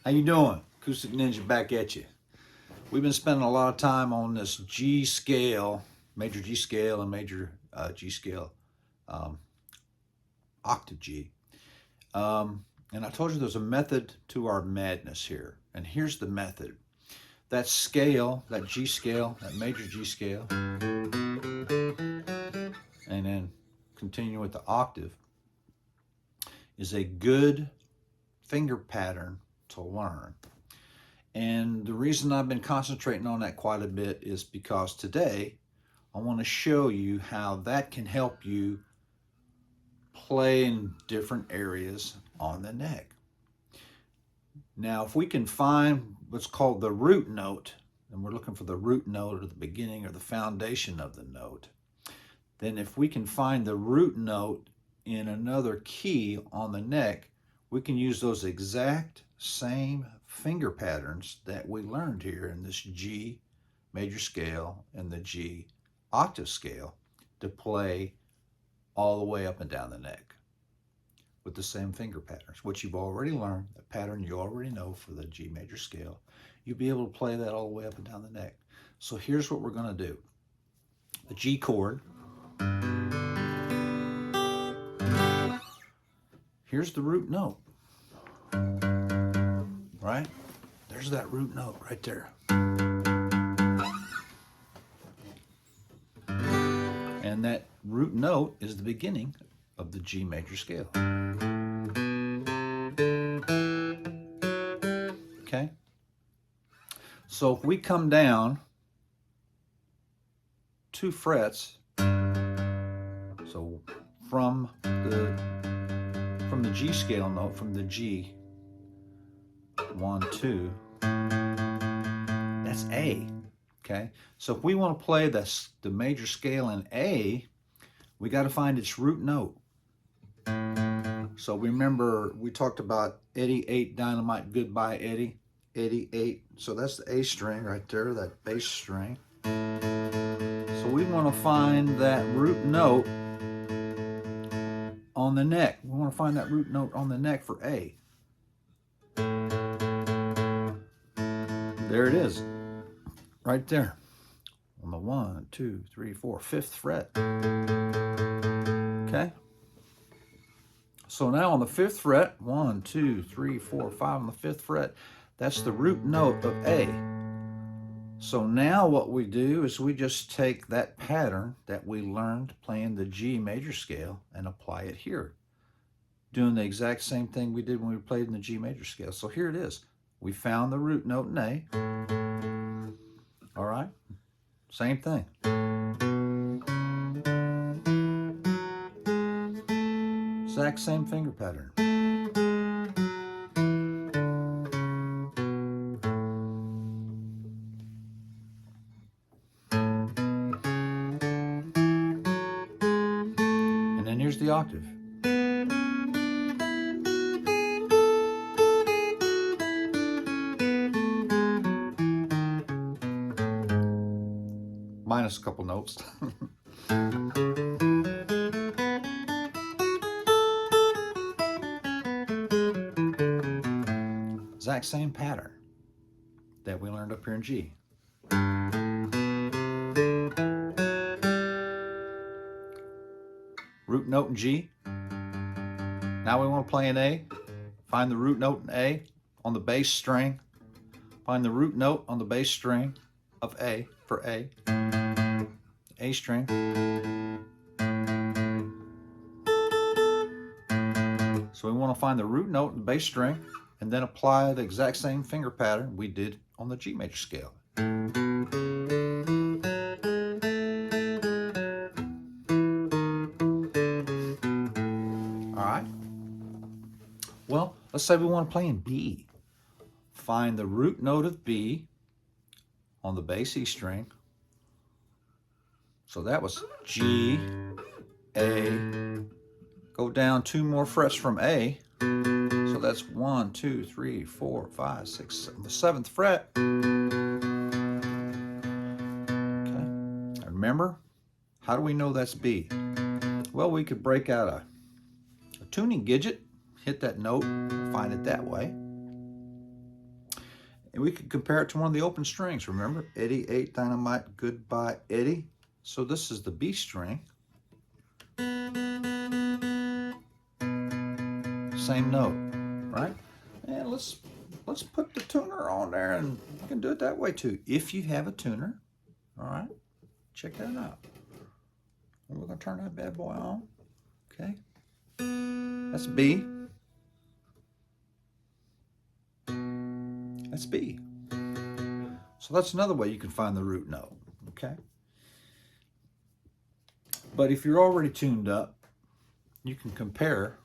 How you doing? Acoustic Ninja back at you. We've been spending a lot of time on this G scale, major G scale and major G scale, um, octave G. And I told you there's a method to our madness here. And here's the method. That scale, that G scale, that major G scale, and then continue with the octave, is a good finger pattern to learn. And the reason I've been concentrating on that quite a bit is because today I want to show you how that can help you play in different areas on the neck. Now, if we can find what's called the root note, and we're looking for the root note or the beginning or the foundation of the note, then if we can find the root note in another key on the neck, we can use those exact same finger patterns that we learned here in this G major scale and the G octave scale to play all the way up and down the neck with the same finger patterns, which you've already learned, the pattern you already know for the G major scale. You'll be able to play that all the way up and down the neck. So here's what we're going to do. The G chord. Here's the root note. Right? There's that root note right there. And that root note is the beginning of the G major scale. Okay? So if we come down 2 frets, so from the G scale note, from the G, 1, 2, that's A. Okay, so if we want to play the major scale in A, we got to find its root note. So remember, we talked about Eddie 8 Dynamite, Goodbye Eddie, Eddie 8. So that's the A string right there, that bass string. So we want to find that root note on the neck. We want to find that root note on the neck for A. There it is, right there, on the 1, 2, 3, 4, 5th fret. Okay. So now on the 5th fret, 1, 2, 3, 4, 5 on the 5th fret, that's the root note of A. So now what we do is we just take that pattern that we learned playing the G major scale and apply it here, doing the exact same thing we did when we played in the G major scale. So here it is. We found the root note in A. All right, same thing. Exact same finger pattern. And then here's the octave. Minus a couple notes. Exact same pattern that we learned up here in G. Root note in G. Now we want to play in A. Find the root note in A on the bass string. Find the root note on the bass string of A for A. A string. So we want to find the root note in the bass string and then apply the exact same finger pattern we did on the G major scale. All right. Well, let's say we want to play in B. Find the root note of B on the bass E string. So that was G, A, go down 2 more frets from A. So that's 1, 2, 3, 4, 5, 6, 7, the 7th fret. Okay. And remember, how do we know that's B? Well, we could break out a tuning gidget, hit that note, find it that way. And we could compare it to one of the open strings. Remember, Eddie ate dynamite, goodbye Eddie. So this is the B string. Same note, right? And let's put the tuner on there, and you can do it that way too if you have a tuner. All right, check that out. And we're gonna turn that bad boy on. Okay, that's B. That's B. So that's another way you can find the root note. Okay. But if you're already tuned up, you can compare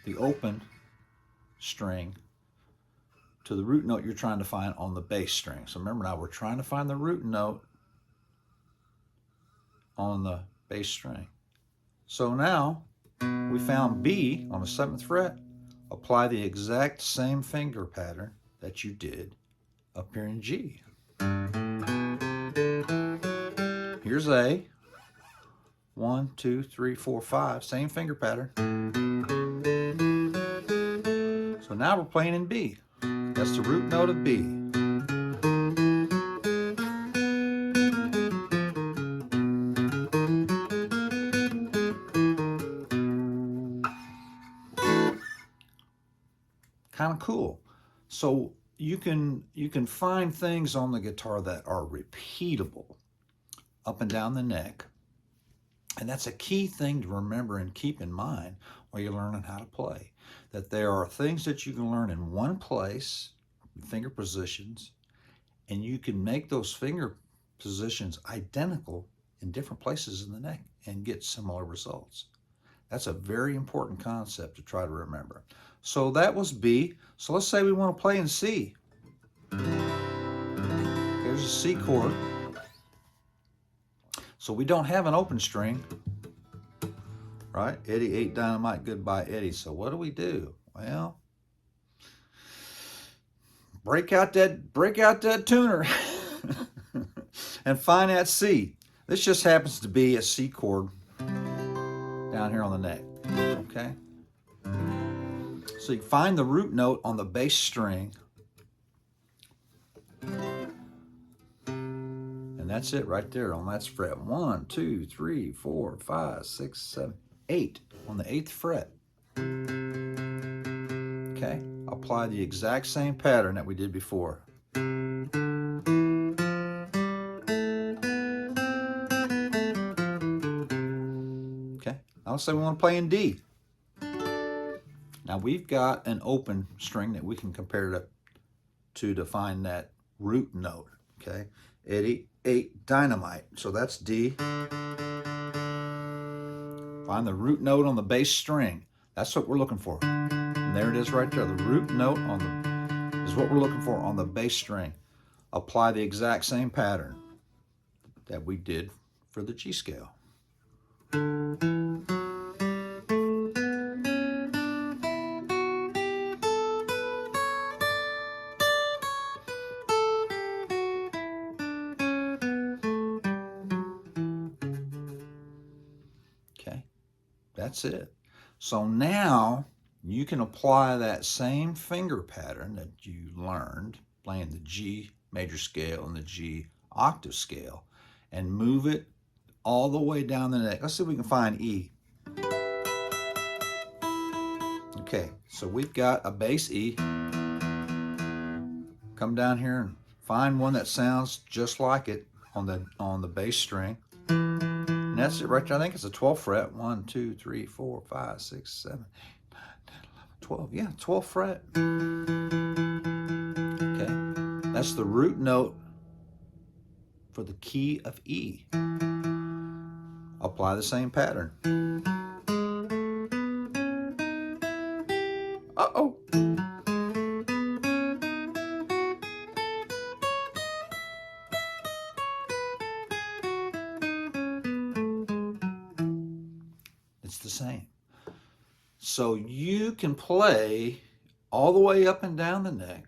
the open string to the root note you're trying to find on the bass string. So remember now, we're trying to find the root note on the bass string. So now we found B on the 7th fret. Apply the exact same finger pattern that you did up here in G. Here's A. 1, 2, 3, 4, 5. Same finger pattern. So now we're playing in B. That's the root note of B. Kind of cool. So you can find things on the guitar that are repeatable up and down the neck. And that's a key thing to remember and keep in mind while you're learning how to play. That there are things that you can learn in one place, finger positions, and you can make those finger positions identical in different places in the neck and get similar results. That's a very important concept to try to remember. So that was B. So let's say we want to play in C. Here's a C chord. So we don't have an open string, right? Eddie ate dynamite, goodbye Eddie. So what do? Well, break out that tuner and find that C. This just happens to be a C chord down here on the neck, okay? So you find the root note on the bass string, and that's it right there on that fret. 1, 2, 3, 4, 5, 6, 7, 8 on the 8th fret. Okay, apply the exact same pattern that we did before. Okay, now let's say we want to play in D. Now we've got an open string that we can compare it to find that root note. Okay, Eddie ate dynamite, so that's D. Find the root note on the bass string. That's what we're looking for. And there it is right there. The root note is what we're looking for on the bass string. Apply the exact same pattern that we did for the G scale. Okay, that's it. So now you can apply that same finger pattern that you learned playing the G major scale and the G octave scale and move it all the way down the neck. Let's see if we can find E. Okay, so we've got a bass E. Come down here and find one that sounds just like it on the bass string. And that's it right there. I think it's a 12th fret. 1, 2, 3, 4, 5, 6, 7, 8, 9, 10, 11, 12. Yeah, 12th fret. Okay, that's the root note for the key of E. Apply the same pattern. Uh-oh. It's the same. So you can play all the way up and down the neck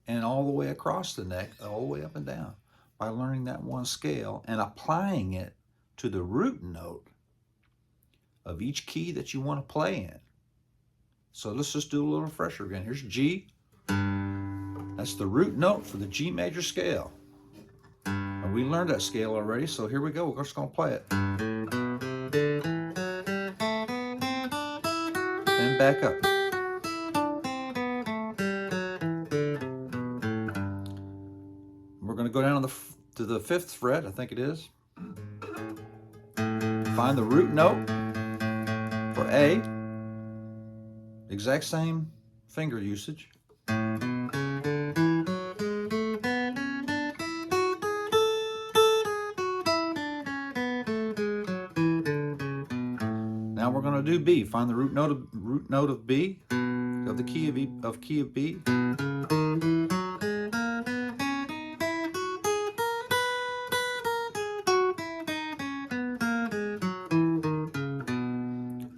and all the way across the neck, all the way up and down by learning that one scale and applying it to the root note of each key that you want to play in. So let's just do a little refresher again. Here's G. That's That's the root note for the G major scale. And we learned that scale already, so here we go. We're just going to play it. And back up. We're going to go down to the 5th fret, I think it is. Find the root note for A. Exact same finger usage. Now we're going to do B. Find the root note of B, of the key of B.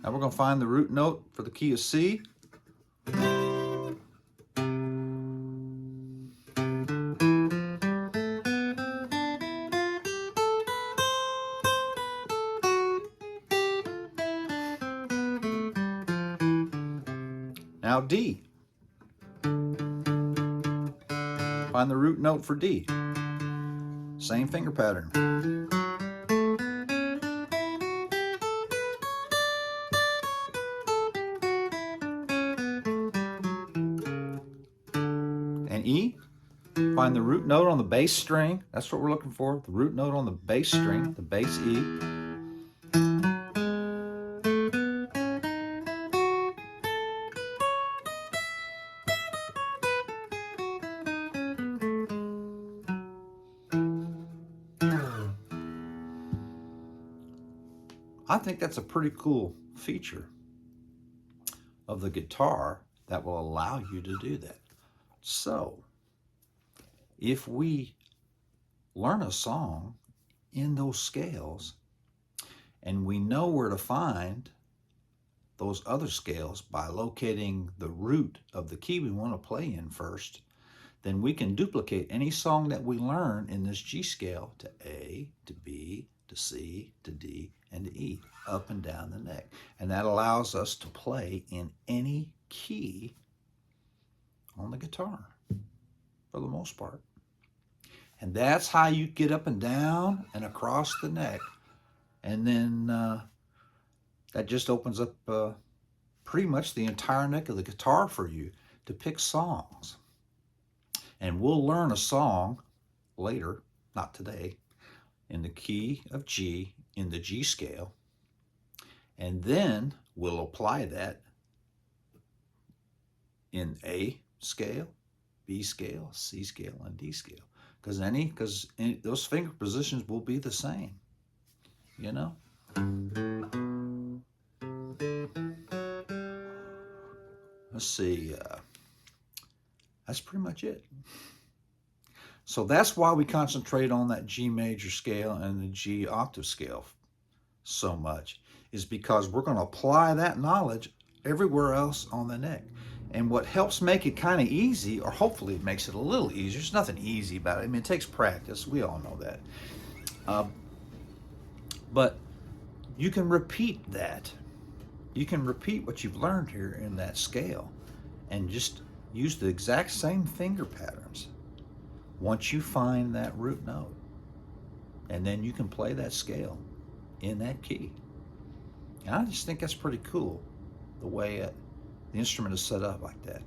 Now we're going to find the root note for the key of C. Now D. Find the root note for D. Same finger pattern. And E. Find the root note on the bass string. That's what we're looking for. The root note on the bass string, the bass E. I think that's a pretty cool feature of the guitar that will allow you to do that. So, if we learn a song in those scales and we know where to find those other scales by locating the root of the key we want to play in first, then we can duplicate any song that we learn in this G scale to A, to B, to C, to D, and to E, up and down the neck. And that allows us to play in any key on the guitar, for the most part. And that's how you get up and down and across the neck. And then that just opens up pretty much the entire neck of the guitar for you to pick songs. And we'll learn a song later, not today, in the key of G, in the G scale. And then we'll apply that in A scale, B scale, C scale, and D scale. Because those finger positions will be the same, you know? Let's see, that's pretty much it. So that's why we concentrate on that G major scale and the G octave scale so much, is because we're going to apply that knowledge everywhere else on the neck. And what helps make it kind of easy, or hopefully it makes it a little easier, there's nothing easy about it. I mean, it takes practice. We all know that. But you can repeat that. You can repeat what you've learned here in that scale and just use the exact same finger patterns once you find that root note. And then you can play that scale in that key. And I just think that's pretty cool, the way the instrument is set up like that.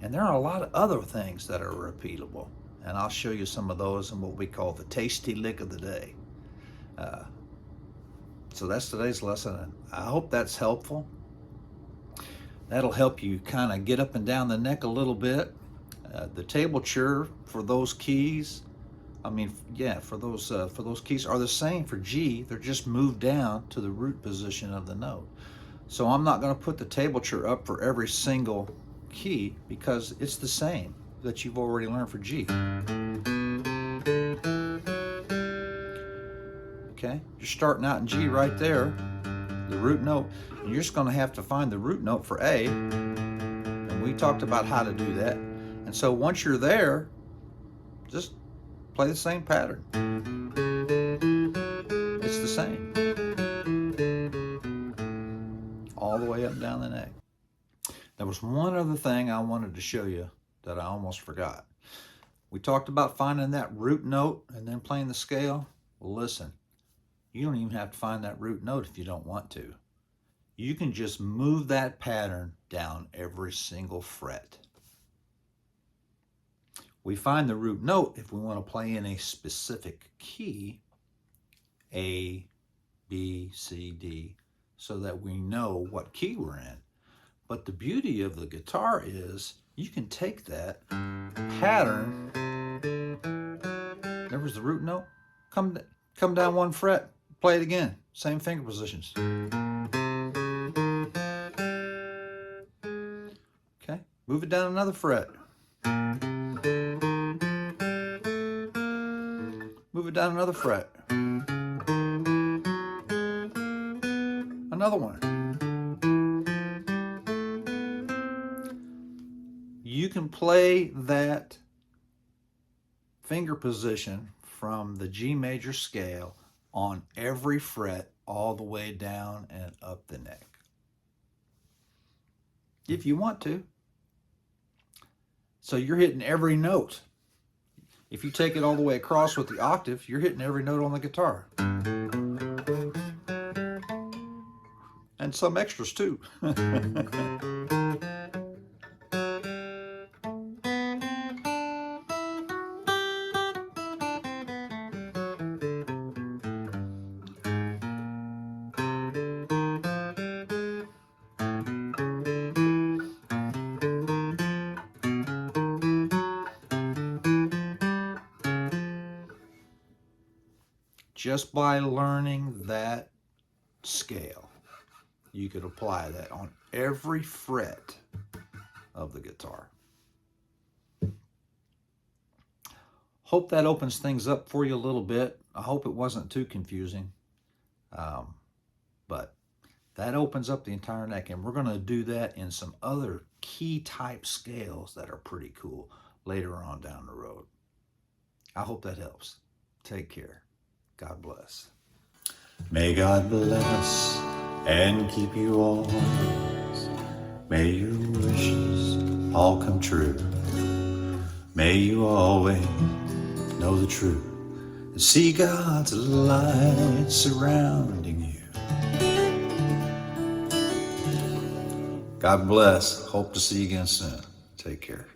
And there are a lot of other things that are repeatable. And I'll show you some of those in what we call the tasty lick of the day. So that's today's lesson, and I hope that's helpful. That'll help you kind of get up and down the neck a little bit. The tablature for those keys, for those keys are the same for G. They're just moved down to the root position of the note. So I'm not going to put the tablature up for every single key because it's the same that you've already learned for G. Okay, you're starting out in G right there, the root note, and you're just going to have to find the root note for A, and we talked about how to do that. And so once you're there, just play the same pattern. It's the same. All the way up and down the neck. There was one other thing I wanted to show you that I almost forgot. We talked about finding that root note and then playing the scale. Well, listen, you don't even have to find that root note if you don't want to. You can just move that pattern down every single fret. We find the root note if we want to play in a specific key, A, B, C, D, so that we know what key we're in. But the beauty of the guitar is you can take that pattern. There was the root note. Come down one fret, play it again. Same finger positions. Okay, move it down another fret. Move it down another fret. Another one. You can play that finger position from the G major scale on every fret all the way down and up the neck, if you want to. So you're hitting every note. If you take it all the way across with the octave, you're hitting every note on the guitar. And some extras too. Just by learning that scale, you could apply that on every fret of the guitar. Hope that opens things up for you a little bit. I hope it wasn't too confusing, but that opens up the entire neck, and we're going to do that in some other key type scales that are pretty cool later on down the road. I hope that helps. Take care. God bless. May God bless and keep you always. May your wishes all come true. May you always know the truth and see God's light surrounding you. God bless. Hope to see you again soon. Take care.